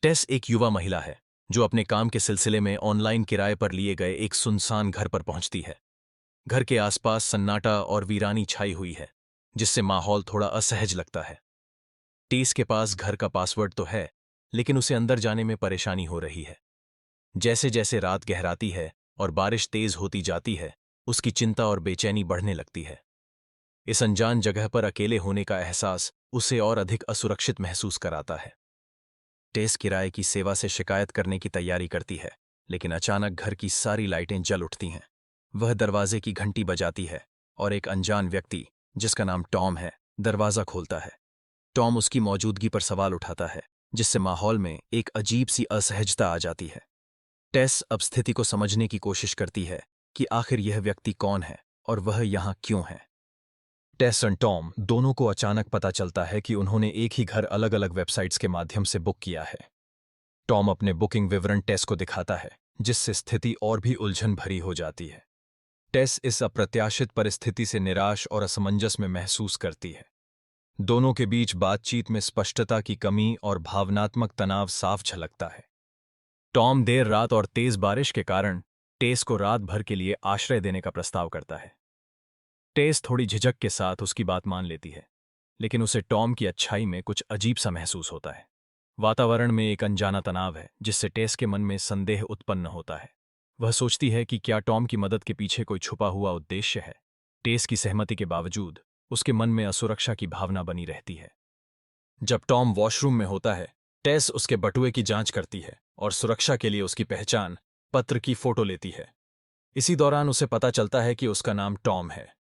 टेस एक युवा महिला है जो अपने काम के सिलसिले में ऑनलाइन किराए पर लिए गए एक सुनसान घर पर पहुंचती है। घर के आसपास सन्नाटा और वीरानी छाई हुई है, जिससे माहौल थोड़ा असहज लगता है। टेस के पास घर का पासवर्ड तो है, लेकिन उसे अंदर जाने में परेशानी हो रही है। जैसे जैसे रात गहराती है और बारिश तेज होती जाती है, उसकी चिंता और बेचैनी बढ़ने लगती है। इस अनजान जगह पर अकेले होने का एहसास उसे और अधिक असुरक्षित महसूस कराता है। टेस किराए की सेवा से शिकायत करने की तैयारी करती है, लेकिन अचानक घर की सारी लाइटें जल उठती हैं। वह दरवाजे की घंटी बजाती है और एक अनजान व्यक्ति, जिसका नाम टॉम है, दरवाजा खोलता है। टॉम उसकी मौजूदगी पर सवाल उठाता है, जिससे माहौल में एक अजीब सी असहजता आ जाती है। टेस अब स्थिति को समझने की कोशिश करती है कि आखिर यह व्यक्ति कौन है और वह यहाँ क्यों है। टेस और टॉम दोनों को अचानक पता चलता है कि उन्होंने एक ही घर अलग अलग वेबसाइट्स के माध्यम से बुक किया है। टॉम अपने बुकिंग विवरण टेस को दिखाता है, जिससे स्थिति और भी उलझन भरी हो जाती है। टेस इस अप्रत्याशित परिस्थिति से निराश और असमंजस में महसूस करती है। दोनों के बीच बातचीत में स्पष्टता की कमी और भावनात्मक तनाव साफ झलकता है। टॉम देर रात और तेज बारिश के कारण टेस को रात भर के लिए आश्रय देने का प्रस्ताव करता है। टेस थोड़ी झिझक के साथ उसकी बात मान लेती है, लेकिन उसे टॉम की अच्छाई में कुछ अजीब सा महसूस होता है। वातावरण में एक अनजाना तनाव है, जिससे टेस के मन में संदेह उत्पन्न होता है। वह सोचती है कि क्या टॉम की मदद के पीछे कोई छुपा हुआ उद्देश्य है। टेस की सहमति के बावजूद उसके मन में असुरक्षा की भावना बनी रहती है। जब टॉम वॉशरूम में होता है, टेस उसके बटुए की जांच करती है और सुरक्षा के लिए उसकी पहचान पत्र की फोटो लेती है। इसी दौरान उसे पता चलता है कि उसका नाम टॉम है।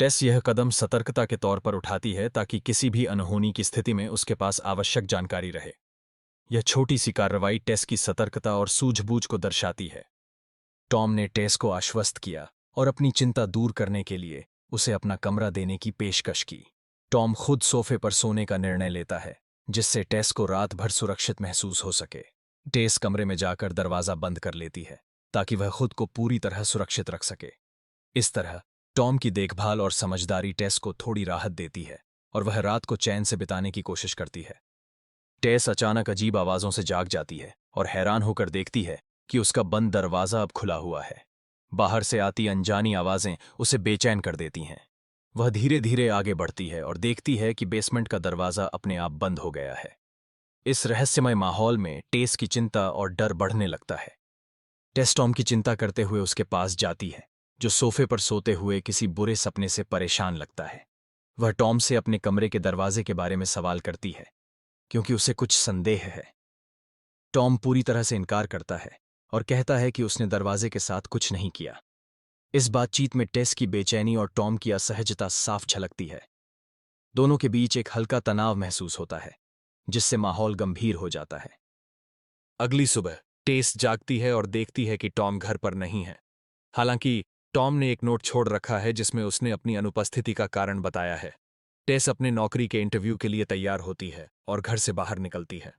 टेस यह कदम सतर्कता के तौर पर उठाती है ताकि किसी भी अनहोनी की स्थिति में उसके पास आवश्यक जानकारी रहे। यह छोटी सी कार्रवाई टेस की सतर्कता और सूझबूझ को दर्शाती है। टॉम ने टेस को आश्वस्त किया और अपनी चिंता दूर करने के लिए उसे अपना कमरा देने की पेशकश की। टॉम खुद सोफे पर सोने का निर्णय लेता है, जिससे टेस को रात भर सुरक्षित महसूस हो सके। टेस कमरे में जाकर दरवाजा बंद कर लेती है ताकि वह खुद को पूरी तरह सुरक्षित रख सके। इस तरह टॉम की देखभाल और समझदारी टेस को थोड़ी राहत देती है और वह रात को चैन से बिताने की कोशिश करती है। टेस अचानक अजीब आवाजों से जाग जाती है और हैरान होकर देखती है कि उसका बंद दरवाजा अब खुला हुआ है। बाहर से आती अनजानी आवाजें उसे बेचैन कर देती हैं। वह धीरे धीरे आगे बढ़ती है और देखती है कि बेसमेंट का दरवाजा अपने आप बंद हो गया है। इस रहस्यमय माहौल में टेस की चिंता और डर बढ़ने लगता है। टेस टॉम की चिंता करते हुए उसके पास जाती है, जो सोफे पर सोते हुए किसी बुरे सपने से परेशान लगता है। वह टॉम से अपने कमरे के दरवाजे के बारे में सवाल करती है, क्योंकि उसे कुछ संदेह है। टॉम पूरी तरह से इनकार करता है और कहता है कि उसने दरवाजे के साथ कुछ नहीं किया। इस बातचीत में टेस की बेचैनी और टॉम की असहजता साफ झलकती है। दोनों के बीच एक हल्का तनाव महसूस होता है, जिससे माहौल गंभीर हो जाता है। अगली सुबह टेस जागती है और देखती है कि टॉम घर पर नहीं है। हालांकि टॉम ने एक नोट छोड़ रखा है जिसमें उसने अपनी अनुपस्थिति का कारण बताया है। टेस अपने नौकरी के इंटरव्यू के लिए तैयार होती है और घर से बाहर निकलती है।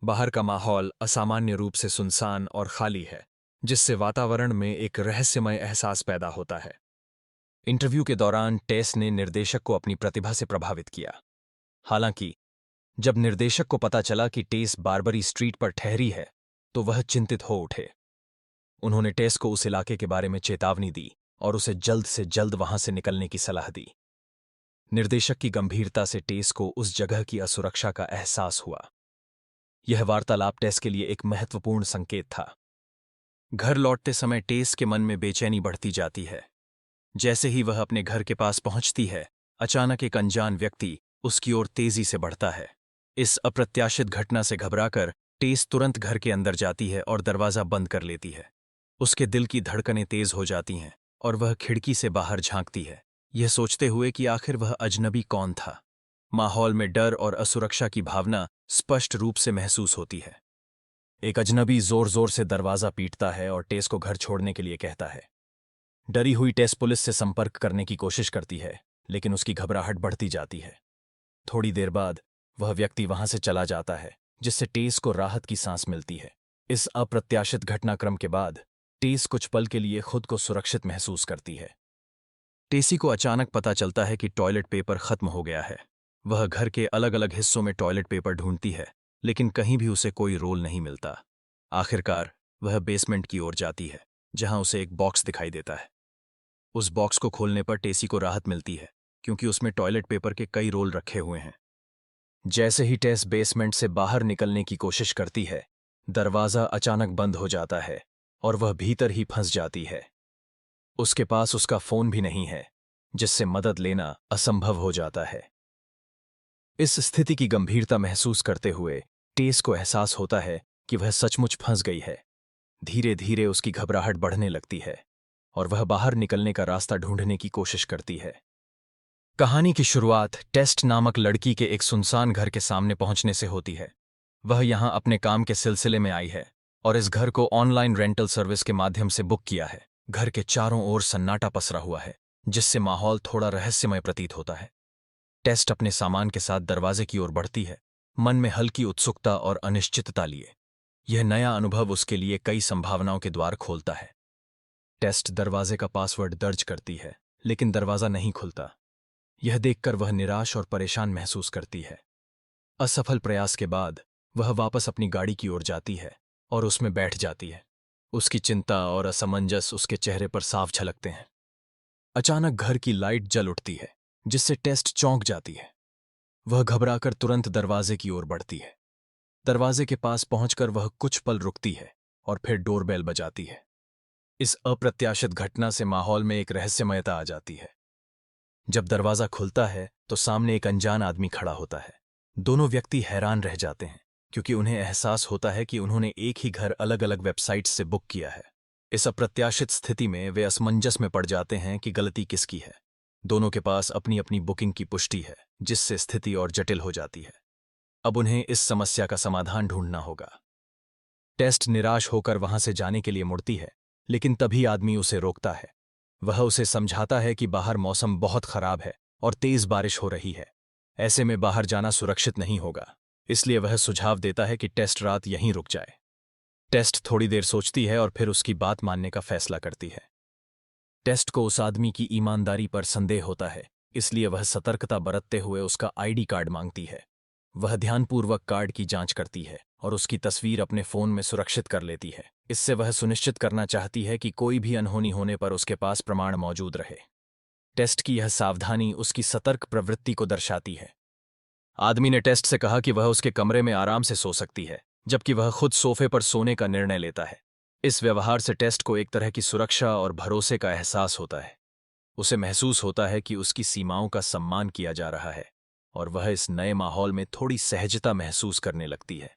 बाहर का माहौल असामान्य रूप से सुनसान और खाली है, जिससे वातावरण में एक रहस्यमय एहसास पैदा होता है। इंटरव्यू के दौरान टेस ने निर्देशक को अपनी प्रतिभा से प्रभावित किया। हालांकि जब निर्देशक को पता चला कि टेस बारबरी स्ट्रीट पर ठहरी है, तो वह चिंतित हो उठे। उन्होंने टेस को उस इलाके के बारे में चेतावनी दी और उसे जल्द से जल्द वहां से निकलने की सलाह दी। निर्देशक की गंभीरता से टेस को उस जगह की असुरक्षा का एहसास हुआ। यह वार्तालाप टेस के लिए एक महत्वपूर्ण संकेत था। घर लौटते समय टेस के मन में बेचैनी बढ़ती जाती है। जैसे ही वह अपने घर के पास पहुंचती है, अचानक एक अनजान व्यक्ति उसकी ओर तेजी से बढ़ता है। इस अप्रत्याशित घटना से घबराकर टेस तुरंत घर के अंदर जाती है और दरवाजा बंद कर लेती है। उसके दिल की धड़कनें तेज हो जाती हैं और वह खिड़की से बाहर झांकती है, यह सोचते हुए कि आखिर वह अजनबी कौन था। माहौल में डर और असुरक्षा की भावना स्पष्ट रूप से महसूस होती है। एक अजनबी जोर जोर से दरवाजा पीटता है और टेस को घर छोड़ने के लिए कहता है। डरी हुई टेस पुलिस से संपर्क करने की कोशिश करती है, लेकिन उसकी घबराहट बढ़ती जाती है। थोड़ी देर बाद वह व्यक्ति वहां से चला जाता है, जिससे टेस को राहत की सांस मिलती है। इस अप्रत्याशित घटनाक्रम के बाद टेस कुछ पल के लिए खुद को सुरक्षित महसूस करती है। टेसी को अचानक पता चलता है कि टॉयलेट पेपर खत्म हो गया है। वह घर के अलग अलग हिस्सों में टॉयलेट पेपर ढूंढती है, लेकिन कहीं भी उसे कोई रोल नहीं मिलता। आखिरकार वह बेसमेंट की ओर जाती है, जहां उसे एक बॉक्स दिखाई देता है। उस बॉक्स को खोलने पर टेसी को राहत मिलती है, क्योंकि उसमें टॉयलेट पेपर के कई रोल रखे हुए हैं। जैसे ही टेस बेसमेंट से बाहर निकलने की कोशिश करती है, दरवाजा अचानक बंद हो जाता है और वह भीतर ही फंस जाती है। उसके पास उसका फोन भी नहीं है, जिससे मदद लेना असंभव हो जाता है। इस स्थिति की गंभीरता महसूस करते हुए टेस को एहसास होता है कि वह सचमुच फंस गई है। धीरे धीरे उसकी घबराहट बढ़ने लगती है और वह बाहर निकलने का रास्ता ढूंढने की कोशिश करती है। कहानी की शुरुआत टेस्ट नामक लड़की के एक सुनसान घर के सामने पहुंचने से होती है। वह यहां अपने काम के सिलसिले में आई है और इस घर को ऑनलाइन रेंटल सर्विस के माध्यम से बुक किया है। घर के चारों ओर सन्नाटा पसरा हुआ है, जिससे माहौल थोड़ा रहस्यमय प्रतीत होता है। टेस्ट अपने सामान के साथ दरवाजे की ओर बढ़ती है, मन में हल्की उत्सुकता और अनिश्चितता लिए। यह नया अनुभव उसके लिए कई संभावनाओं के द्वार खोलता है। टेस्ट दरवाजे का पासवर्ड दर्ज करती है, लेकिन दरवाजा नहीं खुलता। यह देखकर वह निराश और परेशान महसूस करती है। असफल प्रयास के बाद वह वापस अपनी गाड़ी की ओर जाती है और उसमें बैठ जाती है। उसकी चिंता और असमंजस उसके चेहरे पर साफ झलकते हैं। अचानक घर की लाइट जल उठती है, जिससे टेस्ट चौंक जाती है। वह घबराकर तुरंत दरवाजे की ओर बढ़ती है। दरवाजे के पास पहुंचकर वह कुछ पल रुकती है और फिर डोरबेल बजाती है। इस अप्रत्याशित घटना से माहौल में एक रहस्यमयता आ जाती है। जब दरवाजा खुलता है तो सामने एक अनजान आदमी खड़ा होता है। दोनों व्यक्ति हैरान रह जाते हैं, क्योंकि उन्हें एहसास होता है कि उन्होंने एक ही घर अलग अलग वेबसाइट्स से बुक किया है। इस अप्रत्याशित स्थिति में वे असमंजस में पड़ जाते हैं कि गलती किसकी है। दोनों के पास अपनी अपनी बुकिंग की पुष्टि है, जिससे स्थिति और जटिल हो जाती है। अब उन्हें इस समस्या का समाधान ढूंढना होगा। टेस्ट निराश होकर वहां से जाने के लिए मुड़ती है, लेकिन तभी आदमी उसे रोकता है। वह उसे समझाता है कि बाहर मौसम बहुत खराब है और तेज बारिश हो रही है। ऐसे में बाहर जाना सुरक्षित नहीं होगा, इसलिए वह सुझाव देता है कि टेस्ट रात यहीं रुक जाए। टेस्ट थोड़ी देर सोचती है और फिर उसकी बात मानने का फैसला करती है। टेस्ट को उस आदमी की ईमानदारी पर संदेह होता है, इसलिए वह सतर्कता बरतते हुए उसका आईडी कार्ड मांगती है। वह ध्यानपूर्वक कार्ड की जांच करती है और उसकी तस्वीर अपने फोन में सुरक्षित कर लेती है। इससे वह सुनिश्चित करना चाहती है कि कोई भी अनहोनी होने पर उसके पास प्रमाण मौजूद रहे। टेस्ट की यह सावधानी उसकी सतर्क प्रवृत्ति को दर्शाती है। आदमी ने टेस्ट से कहा कि वह उसके कमरे में आराम से सो सकती है, जबकि वह खुद सोफे पर सोने का निर्णय लेता है। इस व्यवहार से टेस्ट को एक तरह की सुरक्षा और भरोसे का एहसास होता है। उसे महसूस होता है कि उसकी सीमाओं का सम्मान किया जा रहा है और वह इस नए माहौल में थोड़ी सहजता महसूस करने लगती है।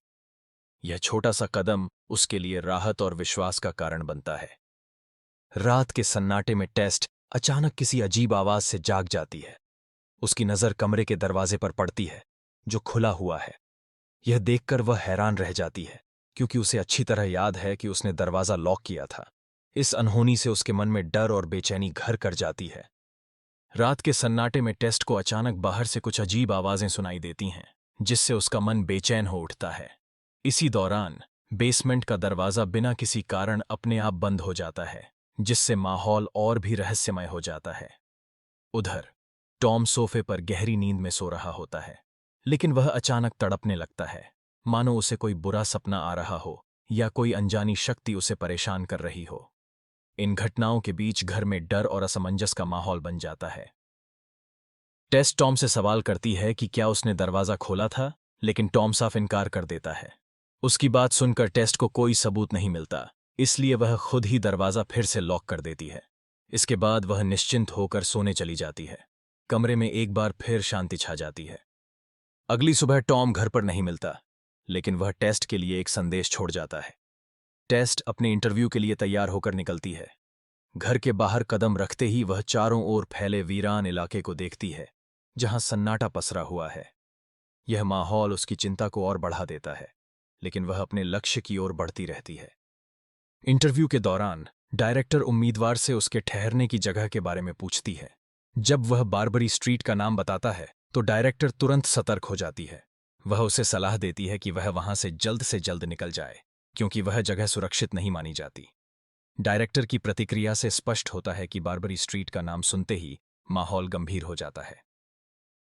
यह छोटा सा कदम उसके लिए राहत और विश्वास का कारण बनता है। रात के सन्नाटे में टेस्ट अचानक किसी अजीब आवाज से जाग जाती है। उसकी नजर कमरे के दरवाजे पर पड़ती है, जो खुला हुआ है। यह देखकर वह हैरान रह जाती है, क्योंकि उसे अच्छी तरह याद है कि उसने दरवाजा लॉक किया था। इस अनहोनी से उसके मन में डर और बेचैनी घर कर जाती है। रात के सन्नाटे में टेस्ट को अचानक बाहर से कुछ अजीब आवाजें सुनाई देती हैं, जिससे उसका मन बेचैन हो उठता है। इसी दौरान बेसमेंट का दरवाजा बिना किसी कारण अपने आप बंद हो जाता है, जिससे माहौल और भी रहस्यमय हो जाता है। उधर टॉम सोफे पर गहरी नींद में सो रहा होता है, लेकिन वह अचानक तड़पने लगता है, मानो उसे कोई बुरा सपना आ रहा हो या कोई अनजानी शक्ति उसे परेशान कर रही हो। इन घटनाओं के बीच घर में डर और असमंजस का माहौल बन जाता है। टेस टॉम से सवाल करती है कि क्या उसने दरवाजा खोला था, लेकिन टॉम साफ इनकार कर देता है। उसकी बात सुनकर टेस्ट को कोई सबूत नहीं मिलता, इसलिए वह खुद ही दरवाजा फिर से लॉक कर देती है। इसके बाद वह निश्चिंत होकर सोने चली जाती है। कमरे में एक बार फिर शांति छा जाती है। अगली सुबह टॉम घर पर नहीं मिलता, लेकिन वह टेस्ट के लिए एक संदेश छोड़ जाता है। टेस्ट अपने इंटरव्यू के लिए तैयार होकर निकलती है। घर के बाहर कदम रखते ही वह चारों ओर फैले वीरान इलाके को देखती है, जहां सन्नाटा पसरा हुआ है। यह माहौल उसकी चिंता को और बढ़ा देता है, लेकिन वह अपने लक्ष्य की ओर बढ़ती रहती है। इंटरव्यू के दौरान डायरेक्टर उम्मीदवार से उसके ठहरने की जगह के बारे में पूछती है। जब वह बारबरी स्ट्रीट का नाम बताता है तो डायरेक्टर तुरंत सतर्क हो जाती है। वह उसे सलाह देती है कि वह वहां से जल्द निकल जाए, क्योंकि वह जगह सुरक्षित नहीं मानी जाती। डायरेक्टर की प्रतिक्रिया से स्पष्ट होता है कि बारबरी स्ट्रीट का नाम सुनते ही माहौल गंभीर हो जाता है।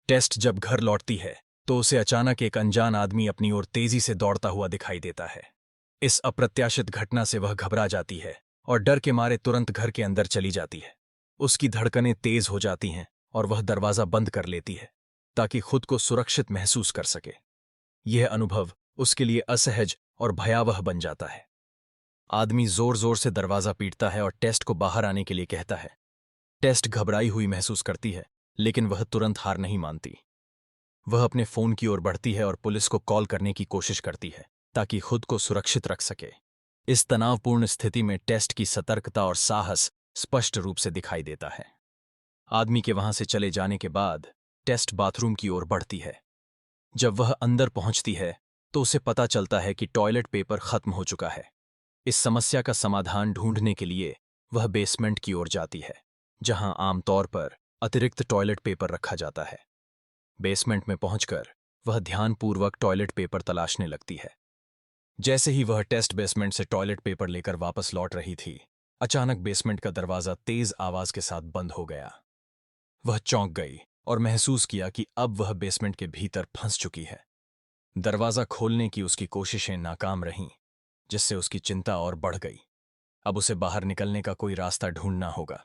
टेस्ट जब घर लौटती है तो उसे अचानक एक अनजान आदमी अपनी ओर तेजी से दौड़ता हुआ दिखाई देता है। इस अप्रत्याशित घटना से वह घबरा जाती है और डर के मारे तुरंत घर के अंदर चली जाती है। उसकी धड़कनें तेज हो जाती हैं और वह दरवाजा बंद कर लेती है ताकि खुद को सुरक्षित महसूस कर सके। यह अनुभव उसके लिए असहज और भयावह बन जाता है। आदमी जोर जोर से दरवाजा पीटता है और टेस्ट को बाहर आने के लिए कहता है। टेस्ट घबराई हुई महसूस करती है, लेकिन वह तुरंत हार नहीं मानती। वह अपने फोन की ओर बढ़ती है और पुलिस को कॉल करने की कोशिश करती है ताकि खुद को सुरक्षित रख सके। इस तनावपूर्ण स्थिति में टेस्ट की सतर्कता और साहस स्पष्ट रूप से दिखाई देता है। आदमी के वहां से चले जाने के बाद टेस्ट बाथरूम की ओर बढ़ती है। जब वह अंदर पहुंचती है तो उसे पता चलता है कि टॉयलेट पेपर खत्म हो चुका है। इस समस्या का समाधान ढूंढने के लिए वह बेसमेंट की ओर जाती है, जहां आमतौर पर अतिरिक्त टॉयलेट पेपर रखा जाता है। बेसमेंट में पहुंचकर वह ध्यानपूर्वक टॉयलेट पेपर तलाशने लगती है। जैसे ही वह टेस्ट बेसमेंट से टॉयलेट पेपर लेकर वापस लौट रही थी, अचानक बेसमेंट का दरवाजा तेज आवाज के साथ बंद हो गया। वह चौंक गई और महसूस किया कि अब वह बेसमेंट के भीतर फंस चुकी है। दरवाजा खोलने की उसकी कोशिशें नाकाम रहीं, जिससे उसकी चिंता और बढ़ गई। अब उसे बाहर निकलने का कोई रास्ता ढूंढना होगा।